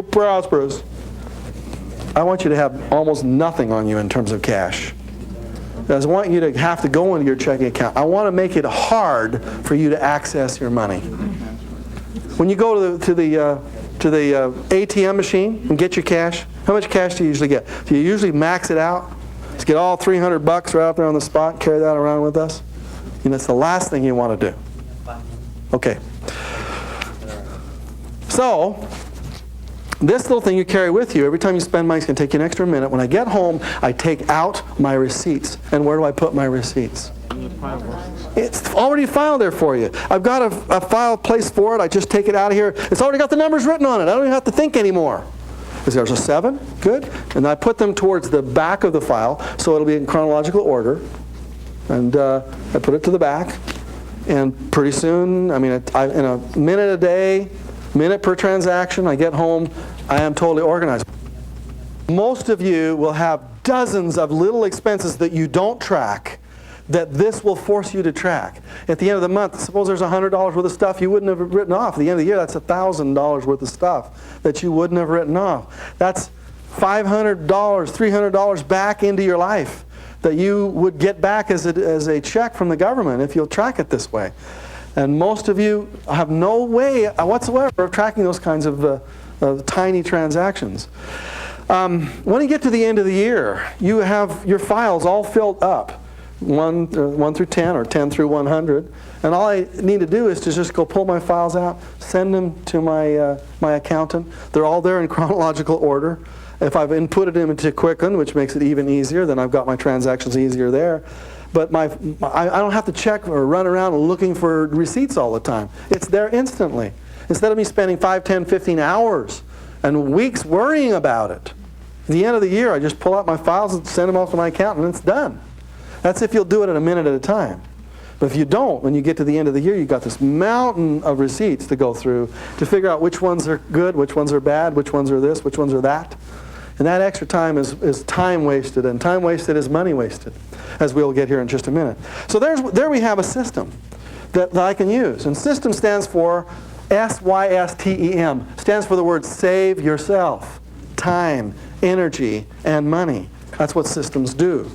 prosperous. I want you to have almost nothing on you in terms of cash. I want you to have to go into your checking account. I want to make it hard for you to access your money. When you go to the ATM machine and get your cash, how much cash do you usually get? Do you usually max it out? Just get all $300 right out there on the spot, carry that around with us? And that's the last thing you want to do. Okay. So, this little thing you carry with you, every time you spend money, it's going to take you an extra minute. When I get home, I take out my receipts. And where do I put my receipts? It's already filed there for you. I've got a file place for it. I just take it out of here. It's already got the numbers written on it. I don't even have to think anymore. There's a 7, good. And I put them towards the back of the file, so it'll be in chronological order. And I put it to the back. And pretty soon, in a minute a day, minute per transaction, I get home, I am totally organized. Most of you will have dozens of little expenses that you don't track that this will force you to track. At the end of the month, suppose there's $100 worth of stuff you wouldn't have written off. At the end of the year, that's $1,000 worth of stuff that you wouldn't have written off. That's $500, $300 back into your life that you would get back as a check from the government if you'll track it this way. And most of you have no way whatsoever of tracking those kinds of tiny transactions. When you get to the end of the year, you have your files all filled up, 1 through 10 or 10 through 100. And all I need to do is to just go pull my files out, send them to my accountant. They're all there in chronological order. If I've inputted them into Quicken, which makes it even easier, then I've got my transactions easier there. But I don't have to check or run around looking for receipts all the time. It's there instantly. Instead of me spending 5, 10, 15 hours and weeks worrying about it, at the end of the year, I just pull out my files and send them off to my accountant, and it's done. That's if you'll do it in a minute at a time. But if you don't, when you get to the end of the year, you've got this mountain of receipts to go through to figure out which ones are good, which ones are bad, which ones are this, which ones are that. And that extra time is time wasted, and time wasted is money wasted, as we'll get here in just a minute. So there we have a system that I can use. And system stands for SYSTEM. Stands for the word save yourself. Time, energy, and money. That's what systems do.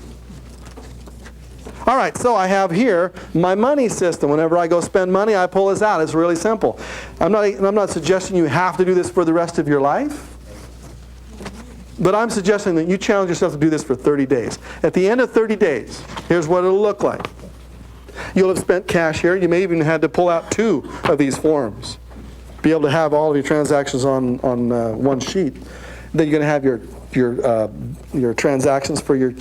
All right, so I have here my money system. Whenever I go spend money, I pull this out. It's really simple. I'm not suggesting you have to do this for the rest of your life. But I'm suggesting that you challenge yourself to do this for 30 days. At the end of 30 days, here's what it'll look like. You'll have spent cash here. You may even have to pull out 2 of these forms. Be able to have all of your transactions on one sheet. Then you're going to have your transactions for your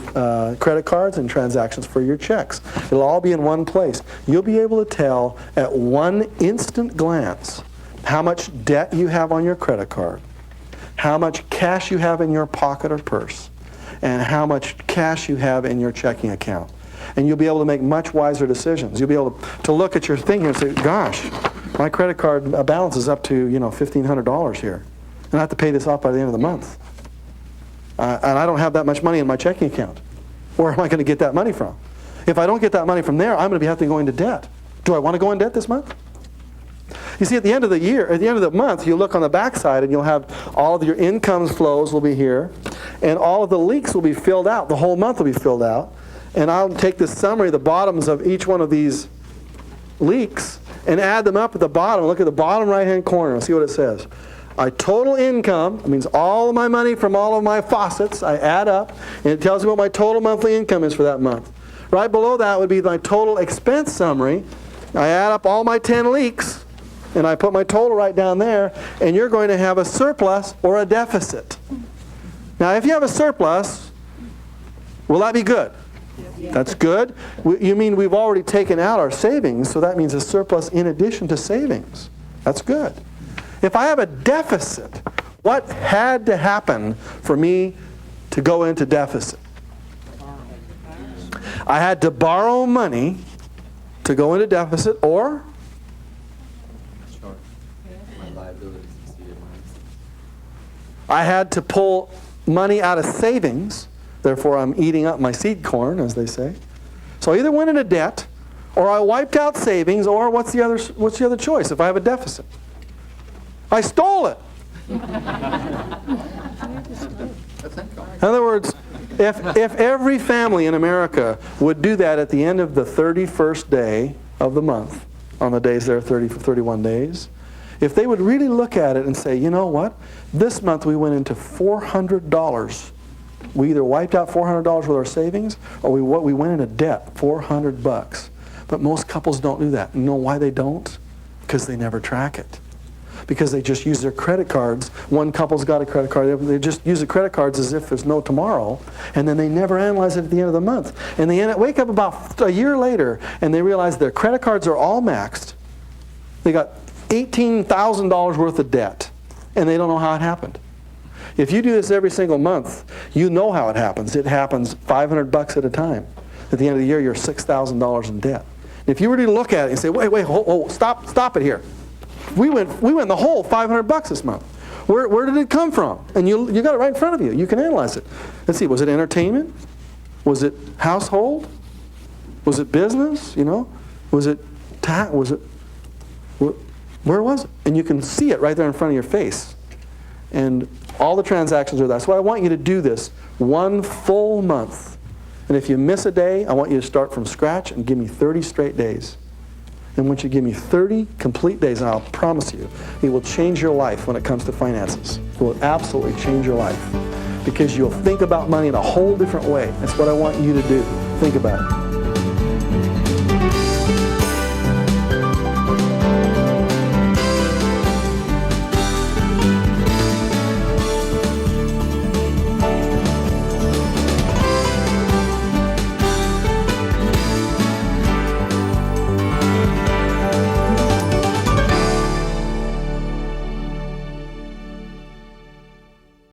credit cards and transactions for your checks. It'll all be in one place. You'll be able to tell at one instant glance how much debt you have on your credit card, how much cash you have in your pocket or purse, and how much cash you have in your checking account. And you'll be able to make much wiser decisions. You'll be able to look at your thing here and say, gosh, my credit card balance is up to $1,500 here. And I have to pay this off by the end of the month. And I don't have that much money in my checking account. Where am I going to get that money from? If I don't get that money from there, I'm going to have to go into debt. Do I want to go in debt this month? You see, at the end of the year, at the end of the month, you look on the back side and you'll have all of your income flows will be here, and all of the leaks will be filled out. The whole month will be filled out. And I'll take the summary, the bottoms of each one of these leaks, and add them up at the bottom. Look at the bottom right-hand corner and see what it says. My total income, it means all of my money from all of my faucets, I add up, and it tells me what my total monthly income is for that month. Right below that would be my total expense summary. I add up all my 10 leaks, and I put my total right down there, and you're going to have a surplus or a deficit. Now, if you have a surplus, will that be good? That's good. You mean we've already taken out our savings, so that means a surplus in addition to savings. That's good. If I have a deficit, what had to happen for me to go into deficit? I had to borrow money to go into deficit, or I had to pull money out of savings, therefore I'm eating up my seed corn, as they say. So I either went into debt, or I wiped out savings, or what's the other choice if I have a deficit? I stole it. In other words, if every family in America would do that at the end of the 31st day of the month, on the days there are 31 days, if they would really look at it and say, you know what, this month we went into $400. We either wiped out $400 with our savings, or we went into debt, $400. But most couples don't do that. You know why they don't? Because they never track it. Because they just use their credit cards. One couple's got a credit card. They just use the credit cards as if there's no tomorrow, and then they never analyze it at the end of the month. And they wake up about a year later, and they realize their credit cards are all maxed. They got $18,000 worth of debt, and they don't know how it happened. If you do this every single month, you know how it happens. It happens $500 at a time. At the end of the year, you're $6,000 in debt. If you were to look at it and say, wait, stop it here. We went the whole $500 this month. Where did it come from? And you got it right in front of you. You can analyze it. Let's see, was it entertainment? Was it household? Was it business? You know? Was it where was it? And you can see it right there in front of your face. And all the transactions are there. So I want you to do this one full month. And if you miss a day, I want you to start from scratch and give me 30 straight days. And I want you to give me 30 complete days, and I'll promise you, it will change your life when it comes to finances. It will absolutely change your life. Because you'll think about money in a whole different way. That's what I want you to do. Think about it.